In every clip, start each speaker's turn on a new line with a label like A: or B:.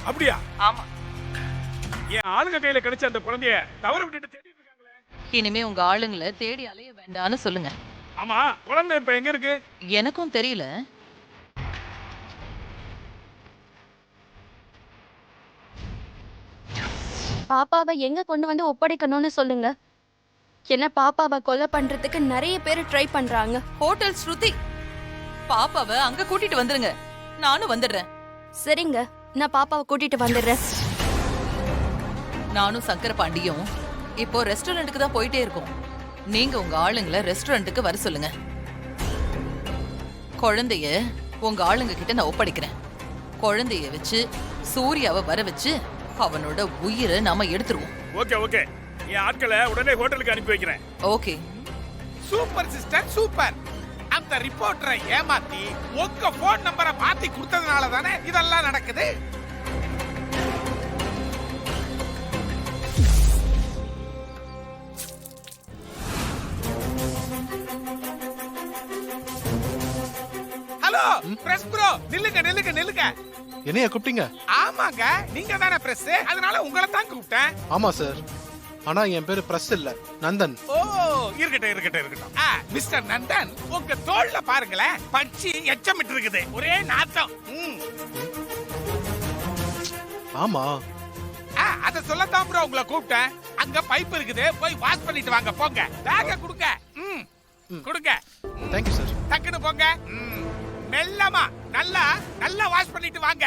A: அப்படியா?
B: ஆமா.
A: என் ஆளுங்க கையில கிடைச்ச அந்த குழந்தைய தவற விட்டுட்டு தேடிட்டு இருக்காங்களே.
B: இனிமே உங்க ஆளுங்களை தேடி அலைய வேண்டாம்னு சொல்லுங்க.
A: ஆமா, குழந்தை இப்ப எங்க இருக்கு?
B: எனக்கும் தெரியல.
C: பாப்பாவை எங்க கொண்டு வந்து ஒப்படைக்கணும்னு சொல்லுங்க. என்ன பாப்பாவை கொலை பண்றதுக்கு நிறைய பேர் ட்ரை பண்றாங்க.
B: ஹோட்டல் ஸ்ருதி, பாப்பாவை அங்க கூட்டிட்டு வந்துருங்க. நானும் வந்துடுறேன்.
C: சரிங்க, நான் பாப்பாவை கூட்டிட்டு வந்துடுறேன்.
B: நானும் சங்கர பாண்டியும் இப்போ ரெஸ்டாரண்ட்டுக்கு தான் போயிட்டே இருக்கோம். நீங்க உங்க ஆளுங்களை ரெஸ்டாரண்ட்டுக்கு வர சொல்லுங்க. குழந்தைய உங்க ஆளுங்க கிட்ட நான் ஒப்படைக்கிறேன். குழந்தைய வச்சு சூர்யாவை வர வச்சு அவனோட உயிரை நாம எடுத்துருவோம்.
A: ஓகே ஓகே, என் ஆட்களை உடனே ஹோட்டலுக்கு அனுப்பி வைக்கிறேன்.
B: ஓகே.
D: Super sister super. அந்த ரிப்போர்ட்டரை ஏமாத்தி உங்க போன் நம்பரை மாத்தி கொடுத்ததுனால தானே இதெல்லாம் நடக்குது. ஹலோ பிரஸ் ப்ரோ, நில்லுங்க நில்லுங்க நில்லுங்க.
E: என்னையா கூப்பிட்டீங்க?
D: ஆமாங்க, நீங்க தானே பிரஸ், அதனால உங்களை தான் கூப்பிட்டேன்.
E: ஆமா சார், ஆனா என் பேரு பிரஸ் இல்ல, நந்தன்.
D: ஓ, இருக்கட்டும் இருக்கட்டும் இருக்கட்டும். மிஸ்டர் நந்தன், உங்க தோள்ல பாருங்களேன், பச்சி எச்சமிட்டு இருக்குது, ஒரே நாத்தம்.
E: ஆமா,
D: அத சொல்லத்தான் ப்ரோ உங்களை கூப்பிட்டேன். அங்க பைப் இருக்குது, போய் வாஷ் பண்ணிட்டு வாங்க. போங்க, பேக்க கொடுங்க. கொடுங்க.
E: Thank you sir.
D: டக்குன்னு போங்க. மெல்லமா நல்லா நல்லா வாஷ் பண்ணிட்டு வாங்க.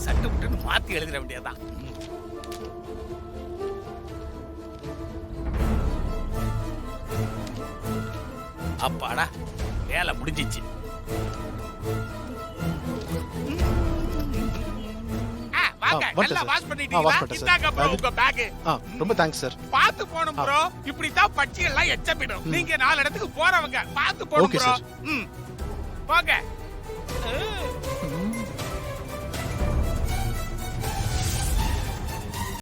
D: சட்டு முட்டுன்னு மாத்தி எழுதிட வேண்டியதான். அப்பாடா, வேலை முடிஞ்சிச்சு. வாங்க, நல்லா வாஷ் பண்ணிட்டீங்களா? இந்தாங்க ப்ரோ உங்க பேக்.
E: ரொம்ப தேங்க்ஸ் சார்.
D: பாத்து போணும் ப்ரோ, இப்படி தான் பச்சி எல்லாம் எச்சமிடும். நீங்க 4 இடத்துக்கு போறவங்க பாத்து போணும் ப்ரோ. போங்க.